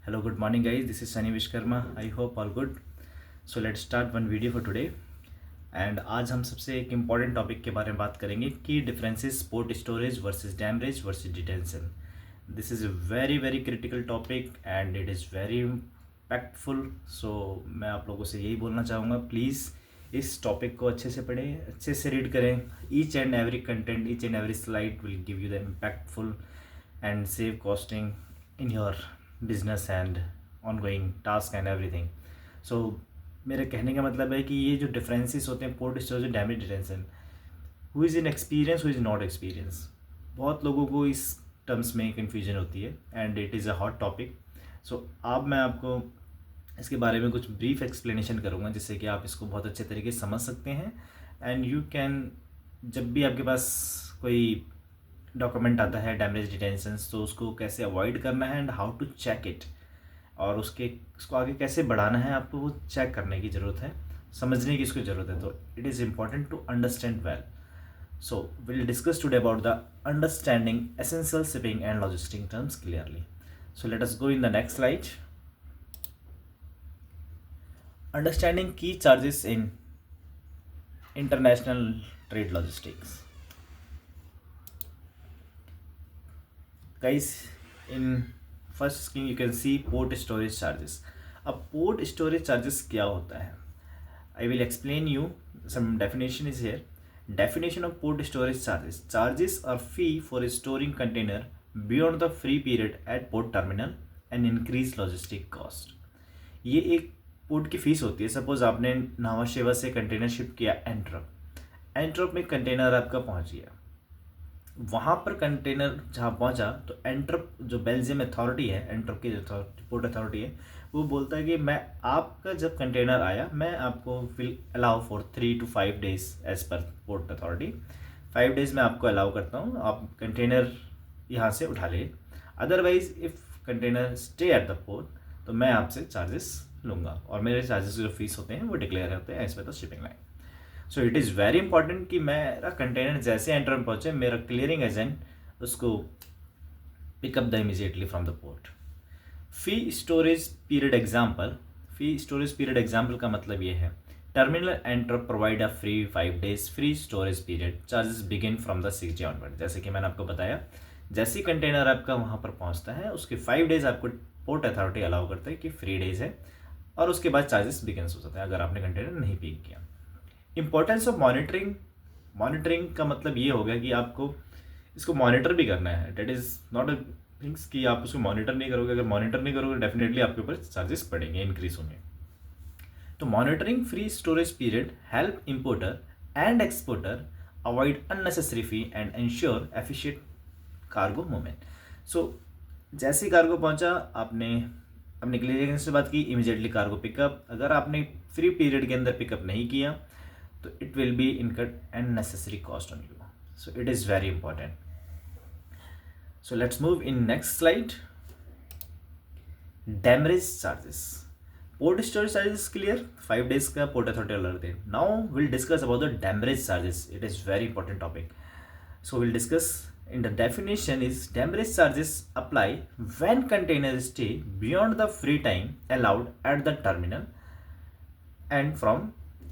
Hello, good morning, guys. This is Sunny Vishkarma. I hope all good. So let's start one video for today. And आज हम सबसे एक important topic के बारे में बात करेंगे कि differences port storage versus demurrage versus detention. This is a very very critical topic and it is very impactful. So मैं आप लोगों से यही बोलना चाहूँगा, प्लीज़ इस टॉपिक को अच्छे से पढ़ें, अच्छे से रीड करें. Each and every content, each and every slide will give you the impactful and save costing in your business and ongoing task and everything. So मेरे कहने का मतलब है कि ये जो डिफरेंसेस होते हैं पोर्ट स्टोरेज और damage detention, who is in experience, who is not experience, बहुत लोगों को इस टर्म्स में कन्फ्यूजन होती है and it is a hot topic. So अब मैं आपको इसके बारे में कुछ ब्रीफ एक्सप्लेनेशन करूँगा जिससे कि आप इसको बहुत अच्छे तरीके से समझ सकते हैं. एंड यू कैन, जब भी आपके पास कोई डॉक्यूमेंट आता है डैमेज डिटेंशंस, तो उसको कैसे अवॉइड करना है and how to check it, और उसको आगे कैसे बढ़ाना है, आपको वो चेक करने की ज़रूरत है, समझने की इसको ज़रूरत है. तो it is important to understand well. So will discuss today about the understanding essential shipping and logistic terms clearly. So let us go in the next slide. Understanding key charges in international trade logistics. Guys, in first screen you can see port storage charges. अब port storage charges क्या होता है? I will explain you. Some definition is here. Definition of port storage charges. Charges are fee for storing container beyond the free period at port terminal and increase logistic cost. ये एक port की fees होती है. Suppose आपने नावा शेवा से container ship किया एंट्रप में कंटेनर आपका पहुंच गया. वहाँ पर कंटेनर जहाँ पहुँचा तो एंट्रप जो बेल्जियम अथॉरिटी है, एंट्रप की जो पोर्ट अथॉरिटी है, वो बोलता है कि मैं आपका जब कंटेनर आया मैं आपको will allow for 3 to 5 days as per port authority. 5 days में आपको अलाउ करता हूँ, आप कंटेनर यहाँ से उठा ले. Otherwise if container stay at the port तो मैं आपसे चार्जेस लूँगा और मेरे चार्जेस जो फीस होते हैं वो डिक्लेयर होते हैं as per the shipping line. So it is very important कि मेरा कंटेनर जैसे एंटर में पहुँचे मेरा क्लियरिंग एजेंट उसको pickup the immediately from the port. Free storage period example. Free storage period example का मतलब ये है, terminal enter provide a free 5 days free storage period. Charges begin from the 6 day onward. जैसे कि मैंने आपको बताया, जैसे ही कंटेनर आपका वहाँ पर पहुँचता है उसके 5 days आपको पोर्ट अथॉरिटी अलाउ करता है कि फ्री डेज है, और उसके बाद चार्जेस बिगिनस हो जाते हैं अगर आपने कंटेनर नहीं पिक किया. Importance of monitoring. मॉनिटरिंग का मतलब ये हो गया कि आपको इसको मॉनिटर भी करना है. That is not a things कि आप उसको मॉनिटर नहीं करोगे. अगर मॉनिटर नहीं करोगे डेफिनेटली आपके ऊपर चार्जेस पड़ेंगे, इंक्रीज होंगे. तो monitoring free storage period help importer and exporter avoid unnecessary fee and ensure efficient cargo movement. So जैसे ही कार्गो पहुंचा, आपने अपने क्लियरिंग से बात की, इमीडिएटली कार्गो पिकअप. अगर आपने फ्री पीरियड के अंदर पिकअप नहीं किया तो it will be incurred unnecessary cost on you. So it is very important. So let's move in next slide. Demurrage charges. Port storage charges clear. 5 days का port authority alert है. Now we'll discuss about the demurrage charges. It is very important topic. So we'll discuss. In the definition is demurrage charges apply when containers stay beyond the free time allowed at the terminal and from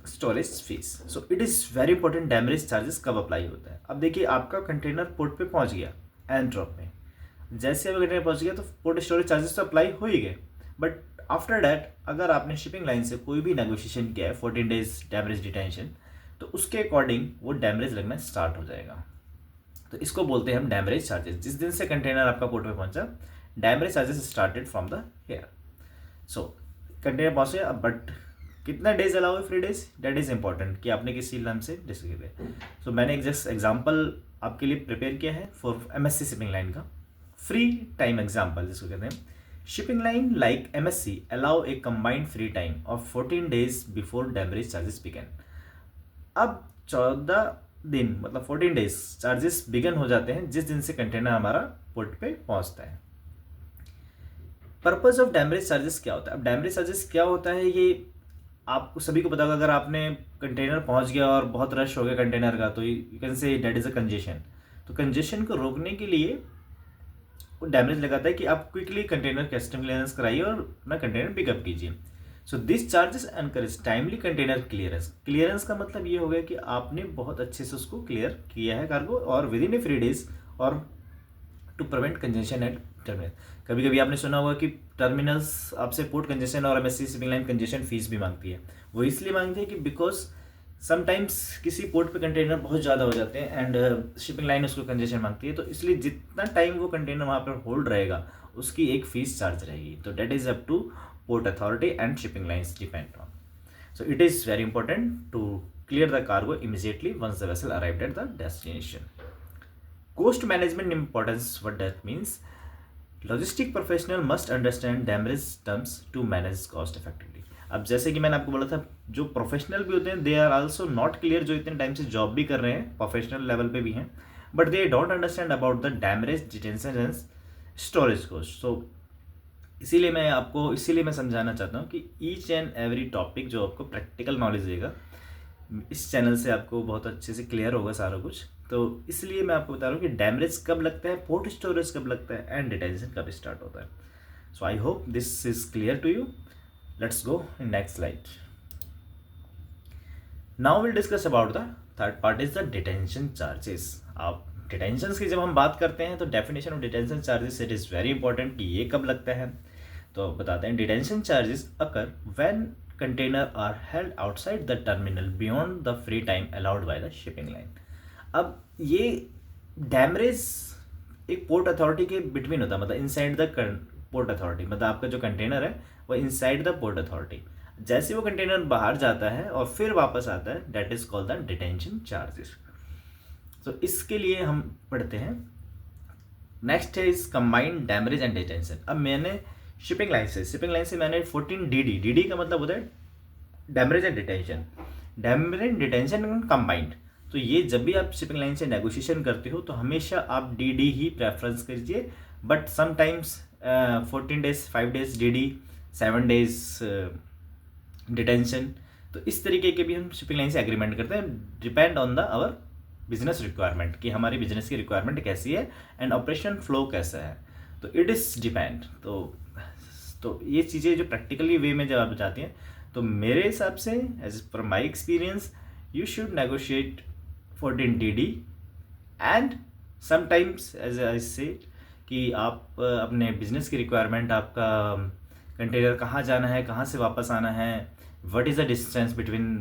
storage fees. So it is very important. Demurrage charges कब apply होता है? अब देखिए, आपका container port पे पहुंच गया एंट्रॉप में. जैसे आपका कंटेनर पहुंच गया तो पोर्ट स्टोरेज चार्जेस तो अप्लाई हो ही गए, बट आफ्टर डैट अगर आपने शिपिंग लाइन से कोई भी नेगोशिएशन किया है 14 days डैमरेज डिटेंशन, तो उसके अकॉर्डिंग वो डैमरेज लगना स्टार्ट हो जाएगा. तो इसको बोलते हैं हम डैमरेज चार्जेस. जिस दिन से कंटेनर आपका पोर्ट पे पहुंचा, demurrage charges started from the here. So container पहुंच गया, बट कितना डेज अलाउ है? Free days. That is important कि आपने किसी नाम से डिस्कस किया. सो मैंने एक जस्ट एग्जाम्पल आपके लिए प्रिपेयर किया है फॉर MSC शिपिंग लाइन का फ्री टाइम एग्जाम्पल जिसको कहते हैं. Shipping line like MSC allow a combined free time of 14 days before demurrage charges began. अब 14 दिन मतलब 14 days चार्जेस बिगन हो जाते हैं जिस दिन से कंटेनर हमारा पोर्ट पे पहुंचता है. पर्पज ऑफ डैमरेज चार्जेस क्या होता है? अब डैमरेज चार्जेस क्या होता है ये आपको सभी को पता होगा. अगर आपने कंटेनर पहुंच गया और बहुत रश हो गया कंटेनर का, तो you can say that is a congestion. तो कंजेशन को रोकने के लिए डैमेज लगाता है कि आप क्विकली कंटेनर कस्टम क्लियरेंस कराइए और अपना कंटेनर पिकअप कीजिए। So this charges encourage timely container clearance. Clearance का मतलब ये हो गया कि आपने बहुत अच्छे से उसको क्लियर किया है कार्गो और विद इन ए 3 days, और to prevent congestion at terminal. कभी कभी आपने सुना होगा कि टर्मिनल्स आपसे पोर्ट कंजेशन और MSC shipping line congestion fees भी मांगती है। वो इसलिए मांगती है कि बिकॉज समटाइम्स किसी पोर्ट पे कंटेनर बहुत ज़्यादा हो जाते हैं एंड शिपिंग लाइन उसको कंजेशन मांगती है, तो इसलिए जितना टाइम वो कंटेनर वहाँ पर होल्ड रहेगा उसकी एक फीस चार्ज रहेगी। तो that is up two port authority and shipping lines depend on. So it is very important to clear the cargo immediately once the vessel arrived at the destination. Cost management importance, what that means, logistic professional must understand damage terms to manage cost effectively. अब जैसे कि मैंने आपको बोला था, जो professional भी होते हैं they are also not clear, जो इतने टाइम से जॉब भी कर रहे हैं, प्रोफेशनल लेवल पे भी हैं, but they don't understand about the damage detention and storage cost. So इसीलिए मैं समझाना चाहता हूँ कि ईच एंड एवरी टॉपिक जो आपको प्रैक्टिकल नॉलेज देगा इस चैनल से आपको बहुत अच्छे से क्लियर होगा सारा कुछ। तो इसलिए मैं आपको बता रहा हूँ कि डैमेज कब लगता है, पोर्ट स्टोरेज कब लगता है एंड डिटेंशन कब स्टार्ट होता है। So I hope this is clear to you. Let's go in next slide. Now will discuss about the third part is the detention charges. आप डिटेंशन की जब हम बात करते हैं तो definition of detention charges it is very important कि ये कब लगता है। तो बताते हैं, detention charges occur when container are held outside the terminal beyond the free time allowed by the shipping line. अब ये डैमरेज एक पोर्ट अथॉरिटी के बिटवीन होता है, मतलब इनसाइड द पोर्ट अथॉरिटी, मतलब आपका जो कंटेनर है वो इनसाइड द पोर्ट अथॉरिटी। जैसे वो कंटेनर बाहर जाता है और फिर वापस आता है, that is called the detention charges. तो इसके लिए हम पढ़ते हैं, नेक्स्ट है is combined demurrage and detention. अब मैंने शिपिंग लाइन से मैंने 14 डी का मतलब होता है demurrage and detention, demurrage and detention combined. तो ये जब भी आप शिपिंग लाइन से नेगोशिएशन करते हो तो हमेशा आप डी ही प्रेफरेंस कीजिए, but sometimes 14 days 5 days D 7 days detention. तो इस तरीके के भी हम शिपिंग लाइन से एग्रीमेंट करते हैं, depend on the our business requirement कि हमारी बिजनेस की रिक्वायरमेंट कैसी है एंड ऑपरेशन फ्लो कैसा है, तो इट इज़ डिपेंड। तो ये चीज़ें जो प्रैक्टिकली वे में जब आप जाती हैं तो मेरे हिसाब से as per my experience you should negotiate 14 D and sometimes as I say कि आप अपने बिजनेस की रिक्वायरमेंट, आपका कंटेनर कहाँ जाना है, कहाँ से वापस आना है, what is the distance between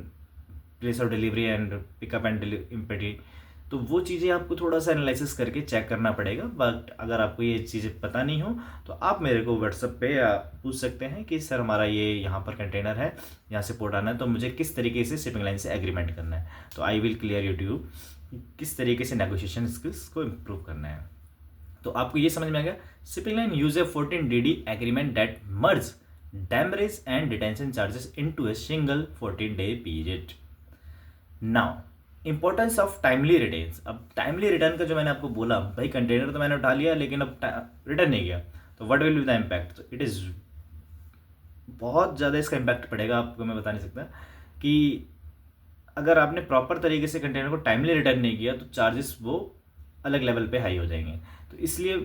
place of delivery and pickup and empty, तो वो चीज़ें आपको थोड़ा सा एनालिसिस करके चेक करना पड़ेगा। बट अगर आपको ये चीज़ें पता नहीं हो तो आप मेरे को व्हाट्सएप पे पूछ सकते हैं कि सर हमारा ये यहाँ पर कंटेनर है, यहाँ से पोर्ट आना है, तो मुझे किस तरीके से शिपिंग लाइन से एग्रीमेंट करना है। तो I will clear you to you किस तरीके से नेगोशिएशन स्किल्स को इम्प्रूव करना है। तो आपको ये समझ में आ गया, shipping line use A 14 D agreement that merge demurrage and detention charges into a single 14 day period. Now importance of timely returns. अब टाइमली रिटर्न का जो मैंने आपको बोला, भाई कंटेनर तो मैंने उठा लिया लेकिन अब रिटर्न नहीं गया, तो what will be the impact. तो इट इज़ बहुत ज़्यादा इसका इम्पैक्ट पड़ेगा, आपको मैं बता नहीं सकता कि अगर आपने प्रॉपर तरीके से कंटेनर को टाइमली रिटर्न नहीं किया तो चार्जेस वो अलग लेवल पे हाई हो जाएंगे। तो इसलिए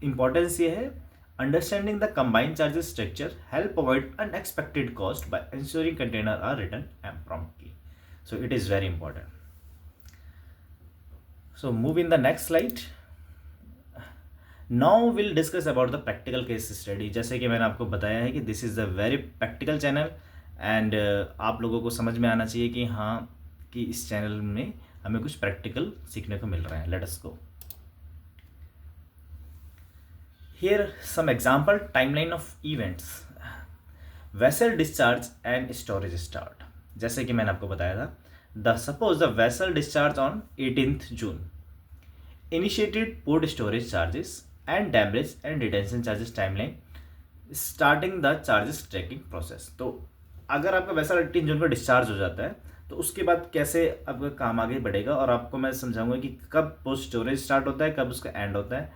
इंपॉर्टेंस ये है, understanding the combined charges structure help avoid unexpected cost by ensuring container are return promptly. So it is very important. So move in the next slide. Now we'll discuss about the practical case study. जैसे कि मैंने आपको बताया है कि this is a very practical channel and आप लोगों को समझ में आना चाहिए कि हाँ कि इस चैनल में हमें कुछ प्रैक्टिकल सीखने को मिल रहा है। Let us go. Here some example timeline of events. Vessel discharge and storage start. जैसे कि मैंने आपको बताया था, suppose the vessel discharge on 18th June. Initiated port storage charges and damage and detention charges timeline starting the charges tracking process. तो अगर आपका वैसा 18 जून को डिस्चार्ज हो जाता है तो उसके बाद कैसे आपका काम आगे बढ़ेगा, और आपको मैं समझाऊंगा कि कब पोस्ट स्टोरेज स्टार्ट होता है, कब उसका एंड होता है,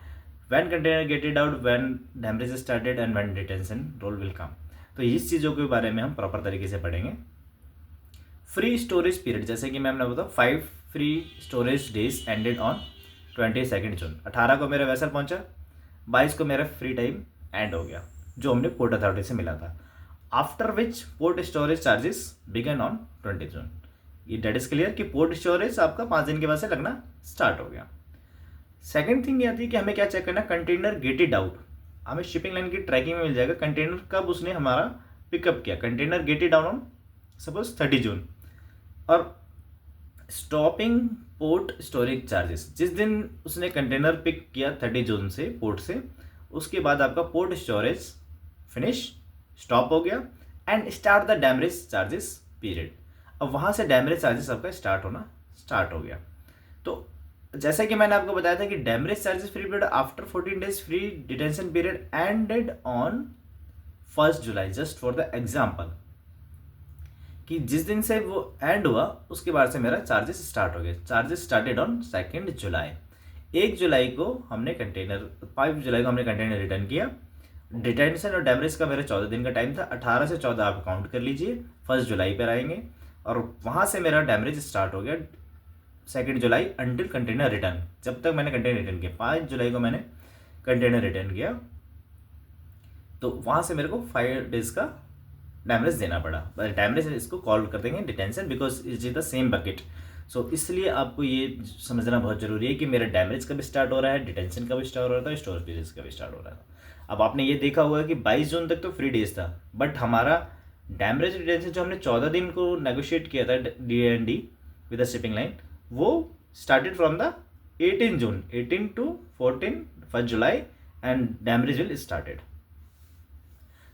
when container gated out, when damage started and when detention role will come. तो इस चीज़ों के बारे में हम प्रॉपर तरीके से पढ़ेंगे। फ्री स्टोरेज पीरियड, जैसे कि मैंने बताया 5 free storage days ended on 22 जून। 18 को मेरा वैसल पहुंचा, 22 को मेरा फ्री टाइम एंड हो गया जो हमने पोर्ट अथॉरिटी से मिला था। After which port storage charges began on 20 June. ये डेट इज क्लियर कि पोर्ट स्टोरेज आपका 5 दिन के बाद से लगना स्टार्ट हो गया। सेकंड थिंग ये आती है कि हमें क्या चेक करना, कंटेनर गेटेड आउट। हमें शिपिंग लाइन की ट्रैकिंग में मिल जाएगा कंटेनर कब उसने हमारा पिकअप किया। Container gated out on suppose 30 जून। और स्टॉपिंग पोर्ट स्टोरेज चार्जेस, जिस दिन उसने कंटेनर पिक किया 30 जून से पोर्ट से, उसके बाद आपका पोर्ट स्टोरेज फिनिश स्टॉप हो गया and start the demurrage charges period. अब वहाँ से डैमरेज चार्जेस आपका स्टार्ट होना स्टार्ट हो गया। तो जैसा कि मैंने आपको बताया था कि demurrage charges free period after 14 days free detention period ended on 1 July. Just for the example कि जिस दिन से वो एंड हुआ उसके बाद से मेरा चार्जेस स्टार्ट हो गए। चार्जेस स्टार्टेड ऑन 2 जुलाई। 1 जुलाई को हमने कंटेनर 5 जुलाई को हमने कंटेनर रिटर्न किया। डिटेंशन और डैमरेज का मेरा 14 दिन का टाइम था। 18 से 14 आप काउंट कर लीजिए, 1 जुलाई पर आएंगे और वहाँ से मेरा डैमरेज स्टार्ट हो गया 2 जुलाई अंटिल कंटेनर रिटर्न। जब तक मैंने कंटेनर रिटर्न किया 5 जुलाई को मैंने कंटेनर रिटर्न किया तो वहाँ से मेरे को 5 डेज का डैमरेज देना पड़ा। डैमरेज इसको कॉल कर देंगे detention because it is the same bucket. So इसलिए आपको ये समझना बहुत जरूरी है कि मेरा डैमरेज कब स्टार्ट हो रहा है, डिटेंशन कब स्टार्ट हो रहा था, स्टोरेज पीरियड कब स्टार्ट हो रहा था। अब आपने ये देखा होगा कि 22 जून तक तो फ्री डेज था, बट हमारा डैमरेज डिटेंशन जो हमने 14 दिन को नेगोशिएट किया था D&D with the shipping line, वो started from the 18 June 18 to 14 1 जुलाई and demurrage will started.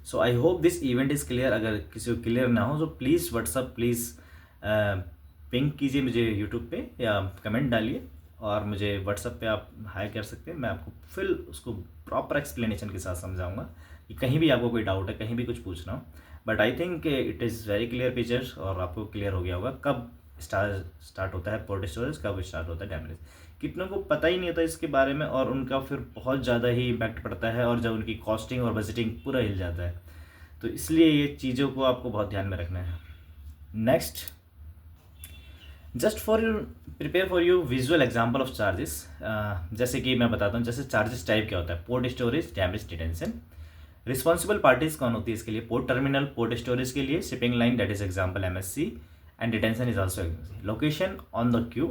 So I hope this event is clear. अगर किसी को क्लियर ना हो तो प्लीज़ व्हाट्सअप प्लीज़ पिंग कीजिए मुझे यूट्यूब पे या कमेंट डालिए और मुझे व्हाट्सअप पे आप हाई कर सकते हैं। मैं आपको फिर उसको प्रॉपर एक्सप्लेनेशन के साथ समझाऊंगा कि कहीं भी आपको कोई डाउट है, कहीं भी कुछ पूछना हो। But I think it is very clear picture और आपको क्लियर हो गया होगा कब स्टार्ट होता है पोर्ट स्टोरेज, कब स्टार्ट होता है डैमरेज। कितनों को पता ही नहीं होता इसके बारे में और उनका फिर बहुत ज़्यादा ही इम्पैक्ट पड़ता है और जब उनकी कॉस्टिंग और बजटिंग पूरा हिल जाता है। तो इसलिए ये चीज़ों को आपको बहुत ध्यान में रखना है। Next, just for you prepare for you visual example of charges. जैसे कि मैं बताता हूँ, जैसे चार्जेस टाइप क्या होता है, port storage, demurrage, detention. Responsible parties कौन होती है इसके लिए, पोर्ट टर्मिनल पोर्ट स्टोरेज के लिए, shipping line that is example MSC and detention is also MSC। Location on the queue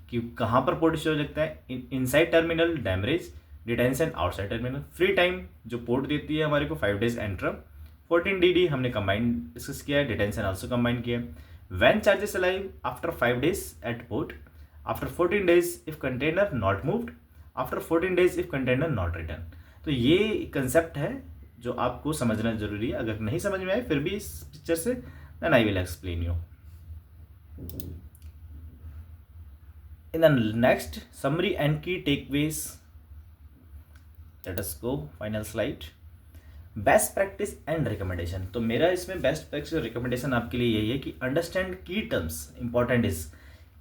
कि कहाँ पर पोर्ट स्टोरेज लगता है, inside terminal demurrage, detention outside terminal. Free time जो पोर्ट देती है हमारे को 5 डेज एंट्रम। 14 DD हमने कंबाइन डिस्कस किया है, डिटेंशन ऑल्सो कंबाइन किया है। When charges alive after 5 days at port, after 14 days if container not moved, after 14 days if container not return. तो ये कंसेप्ट है जो आपको समझना जरूरी है। अगर नहीं समझ में आए फिर भी इस पिक्चर से, then I will explain you in the next summary and key takeaways. Let us go final slide. Best practice and recommendation. तो मेरा इसमें बेस्ट प्रैक्टिस और रिकमेंडेशन आपके लिए यही है कि अंडरस्टैंड की terms, important is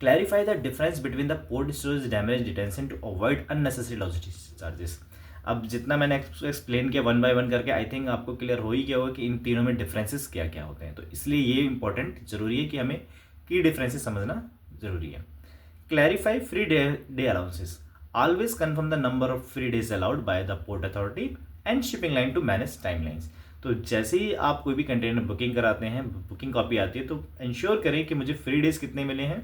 clarify the difference between the port storage, demurrage, detention to avoid unnecessary logistics charges. अब जितना मैंने एक्सप्लेन किया 1 by 1 करके, आई थिंक आपको क्लियर हो ही गया होगा कि इन तीनों में डिफरेंसेस क्या क्या होते हैं। तो इसलिए ये इंपॉर्टेंट जरूरी है कि हमें की डिफरेंसेस समझना जरूरी है। Clarify free day allowances. Always confirm the number of free days allowed by the port authority and shipping line to manage timelines. तो जैसे ही आप कोई भी कंटेनर बुकिंग कराते हैं, बुकिंग कॉपी आती है, तो इंश्योर करें कि मुझे फ्री डेज कितने मिले हैं,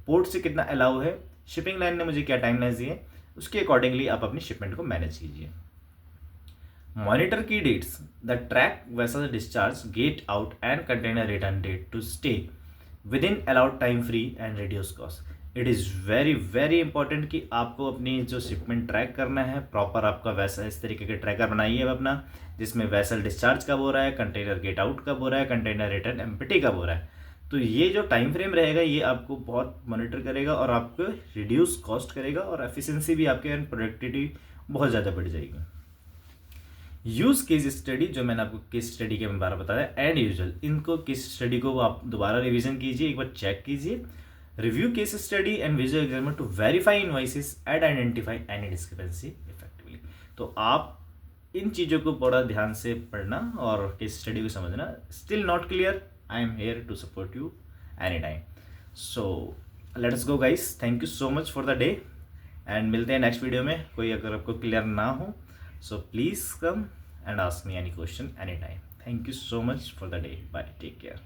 पोर्ट से कितना अलाउ है, शिपिंग लाइन ने मुझे क्या टाइमलाइंस दिए, उसके अकॉर्डिंगली आप अपनी शिपमेंट को मैनेज कीजिए। मॉनिटर की dates the track vessel discharge, get out and container return date to stay within allowed time free and reduce cost. It is very very important कि आपको अपनी जो शिपमेंट ट्रैक करना है, proper आपका वैसा इस तरीके के ट्रैकर बनाइए अपना, जिसमें वेसल डिस्चार्ज कब हो रहा है, कंटेनर गेट आउट कब हो रहा है, कंटेनर रिटर्न एम्प्टी कब हो रहा है। तो ये जो टाइम फ्रेम रहेगा ये आपको बहुत मॉनिटर करेगा और आपको रिड्यूस कॉस्ट करेगा और एफिशिएंसी भी आपके प्रोडक्टिविटी बहुत ज़्यादा बढ़ जाएगी। यूज़ केस स्टडी, जो मैंने आपको केस स्टडी के बारे में बताया, एंड यूजुअल, इनको केस स्टडी को आप दोबारा रिवीजन कीजिए, एक बार चेक कीजिए। Review case study and visual examiner to verify invoices and identify any discrepancy effectively. तो आप इन चीज़ों को बड़ा ध्यान से पढ़ना और केस स्टडी को समझना। Still not clear, I am here to support you any time. So let us go guys, thank you so much for the day and मिलते हैं नेक्स्ट वीडियो में। कोई अगर आपको क्लियर ना हो So please come and ask me any question anytime. Thank you so much for the day. Bye. Take care.